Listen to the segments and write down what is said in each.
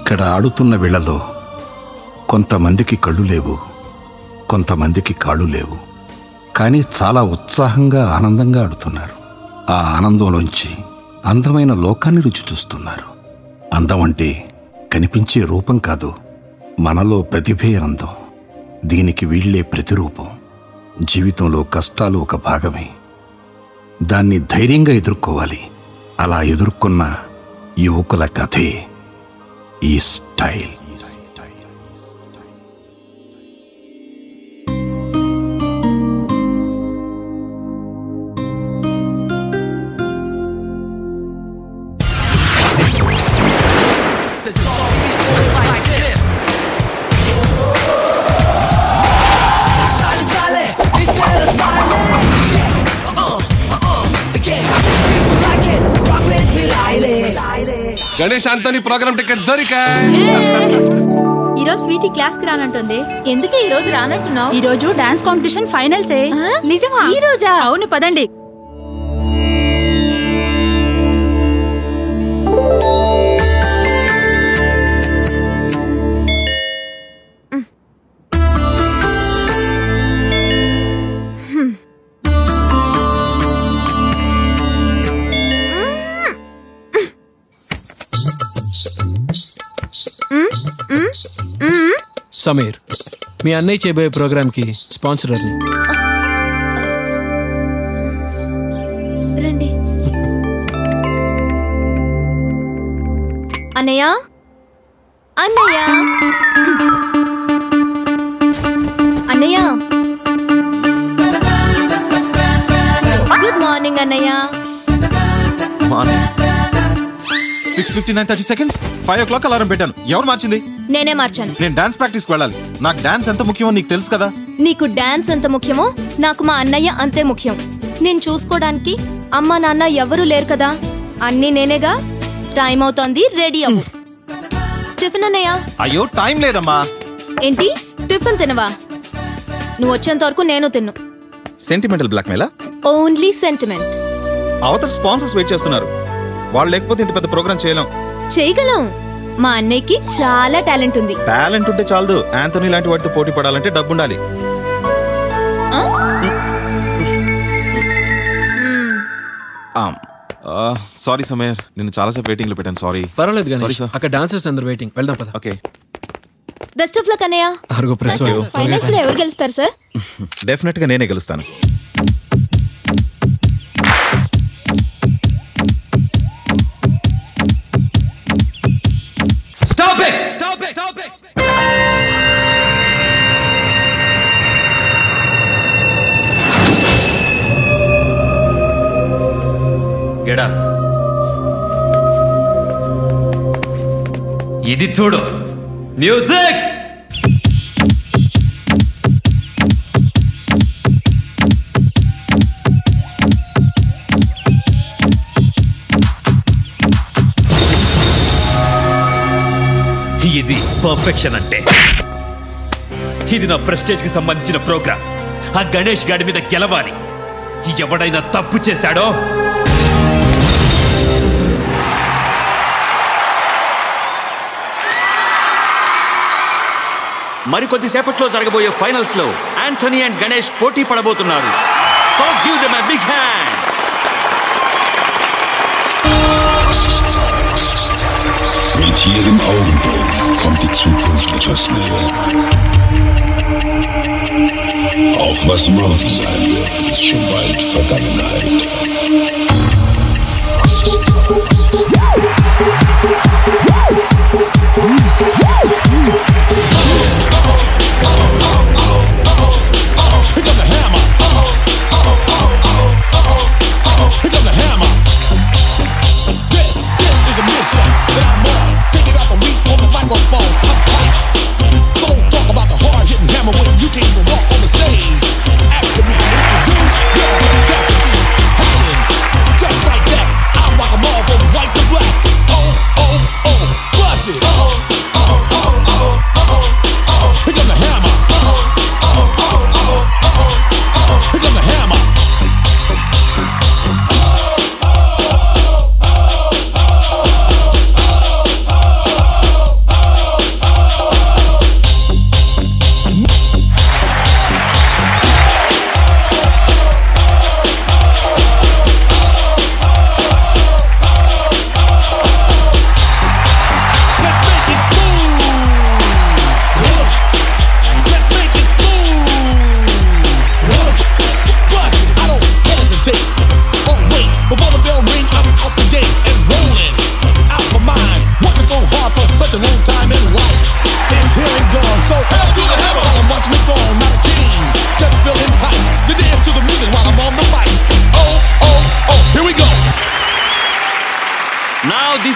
ఇక్కడ ఆడుతున్న వేళలో కొంతమందికి కళ్ళు లేవు, కొంతమందికి కాళ్ళు లేవు. కానీ చాలా ఉత్సాహంగా ఆనందంగా ఆడుతున్నారు. ఆ ఆనందంలోంచి అందమైన లోకాన్ని రుచి చూస్తున్నారు. అందం అంటే కనిపించే రూపం కాదు, మనలో ప్రతిభే అందం. దీనికి వీళ్లే ప్రతిరూపం. జీవితంలో కష్టాలు ఒక భాగమే, దాన్ని ధైర్యంగా ఎదుర్కోవాలి. అలా ఎదుర్కొన్న యువకుల కథే ఈ style. Ganesh Antony program tickets దొరికాయి. ఈరోజు స్వీటీ క్లాస్ కి రానంటుంది. ఎందుకే ఈ రోజు రానంటున్నావు? ఈ రోజు డాన్స్ కాంపిటీషన్ ఫైనల్స్. నిజమా? ఈ రోజా? అవును, పదండి. సమీర్, మీ అన్నయ్య చేయబోయే ప్రోగ్రామ్ కి స్పాన్సర్ అది. రండి అన్నయ్య. అన్నయ్య అన్నయ్య గుడ్ మార్నింగ్ అన్నయ్య. 6:59:30 5 o'clock అలారం పెట్టాను. ఎవరు మార్చింది? నేనే మార్చాను. నేను డాన్స్ ప్రాక్టీస్కి వెళ్ళాలి. నాకు డాన్స్ ఎంత ముఖ్యమో నీకు తెలుసు కదా. నీకు డాన్స్ ఎంత ముఖ్యమో నాకు మా అన్నయ్య అంతే ముఖ్యం. నేను చూసుకోవడానికి అమ్మ నాన్న ఎవరూ లేరు కదా, అన్నీ నేనేగా. టైం అవుతోంది, రెడీ అవ్వు. టిఫిన్ అన్నయ్య. అయ్యో టైం లేదమ్మా. ఏంటి టిఫిన్ తినవా? నువ్వు వచ్చేంత వరకు నేను తిన్ను. సెంటిమెంటల్ బ్లాక్మెయిలా? Only sentiment. అవతల స్పాన్సర్స్ వెయిట్ చేస్తున్నారు. వాళ్ళు లేకపోతే ఇంత పెద్ద ప్రోగ్రామ్ చేయలేం. చేయగలం. మా అన్నయ్యకి చాలా టాలెంట్ ఉంది. టాలెంట్ ఉంటే చాలదు, ఆంటోనీ లాంటి వాటితో పోటీ పడాలంటే డబ్బు ఉండాలి. సారీ సమీర్, నేను చాలాసేపు వెయిటింగ్ లో పెట్టాను. సారీ. పర్వాలేదు గణేష్, అక్కడ డాన్సర్స్ అందరూ వెయిటింగ్. వెళ్దాం పద. ఓకే, బెస్ట్ ఆఫ్ లక్ అన్నయ్య. ఫైనల్స్ లో ఎవరు గెలుస్తారు సార్? డెఫినెట్ గా నేనే గెలుస్తాను. Stop it! Stop it! Stop it! Get up. ఇది చూడు. మ్యూజిక్. ఇది పర్ఫెక్షన్ అంటే. ఇది నా ప్రెస్టేజ్ కి సంబంధించిన ప్రోగ్రామ్. ఆ గణేష్ గాడి మీద గెలవాలి. ఎవడైనా తప్పు చేశాడో మరికొద్దిసేపట్లో జరగబోయే ఫైనల్స్ లో ఆంటోనీ అండ్ గణేష్ పోటీ పడబోతున్నారు. So give them a big hand. Mit jedem Augenblick kommt die Zukunft etwas näher. Auch was morgen sein wird, ist schon bald Vergangenheit. You can't even walk on the stage. After me, if you do, you're gonna test me.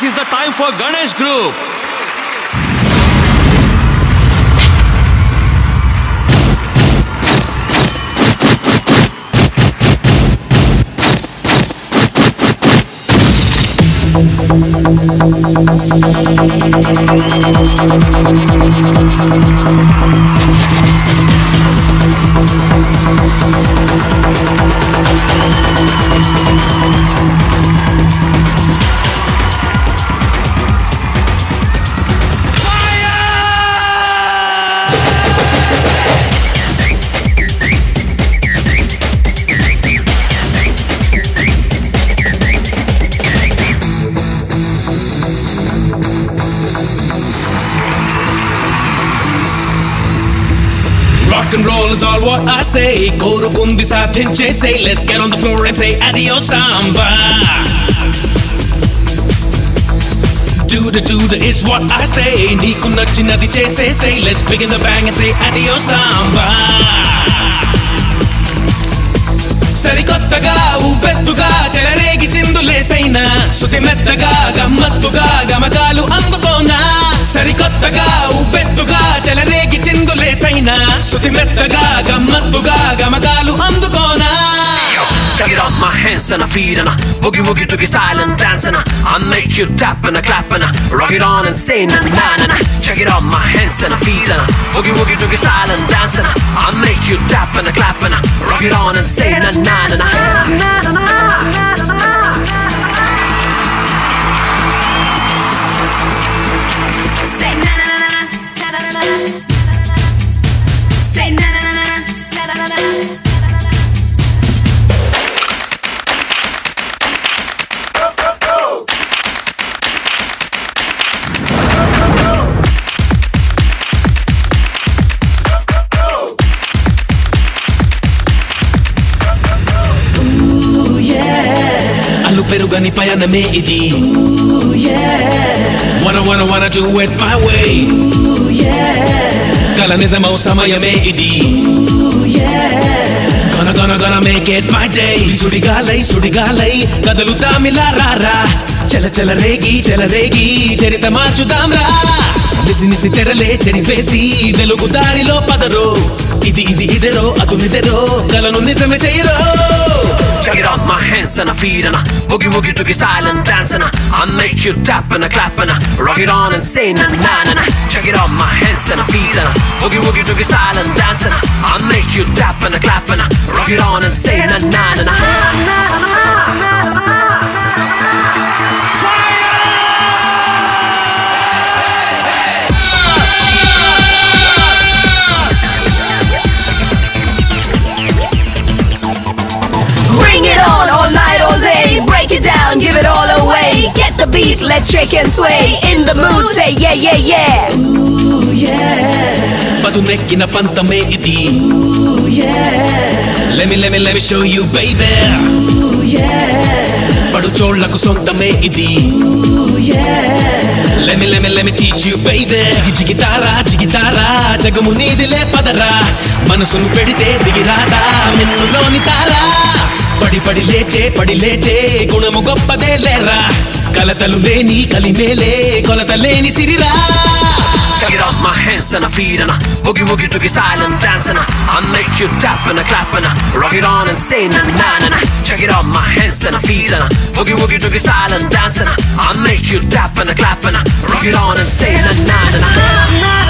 this is the time for Ganesh Group. Rock and roll is all what I say. Korukundi sathinche say. Let's get on the floor and say adios samba. Do the is what I say. Neeku nachinadi chese say. Let's begin the bang and say adios samba. Sarikottaga uvettuga chelaregi chindulesaina suti mettaga gammattuga gamakalu andukona. Sarikottaga uvettuga chelaregi chindulesaina suti mettaga gammattuga gamakalu andukona. Check it out, my hands and a feet and a boogie woogie toogie style and dance and I make you tap and a clap and a rock it on and say na na na na. Check it out, my hands and a feet and a boogie woogie toogie style and dance and I make you tap and a clap and a rock it on and say na na na na. Say na na na na na na na. Say na na na na na na na. Perugani payaname idi. Ooh yeah. Wanna do it my way. Ooh yeah. Kalanizamo samayame idi. Ooh yeah. Gonna make it my day. Sudi galai kadaluta milarara. Chala regi cherita marchudam ra. Nisi terale cheri pesi velugu darilo padaro. Idi idero adunidero kalanu nizame cheyiro. Check it out, my hands and a feet and a boogie woogie toogie style and dance and I make you tap and a clap and a rock it on and say na na na na. Check it out, my hands and a feet and a boogie woogie toogie style and dance and I make you tap and a clap and a rock it on and say na na na na. All night, all day, break it down, give it all away. Get the beat, let's shake and sway. In the mood, say yeah, yeah, yeah. Ooh, yeah. Padunekkina pantame idi. Ooh, yeah. Let me show you, baby. Ooh, yeah. Padu chollaku sontame idi. Ooh, yeah. Let me teach you, baby. Jigitara, jagamu needile padara. Manasunu pedite digirada, minnuloni tara. పడి లేచే గుణము గొప్పదే లేరా కలతలు లేని కలిమేలే కొలత లేని సిరిరా. Check it out, my hands and a feet and a boogie woogie toogie style and dance and I make you tap and a clap and a rock it on and say na na na na. Check it out, my hands and a feet and a boogie woogie toogie style and dance and I make you tap and a clap and a rock it on and say na na na na.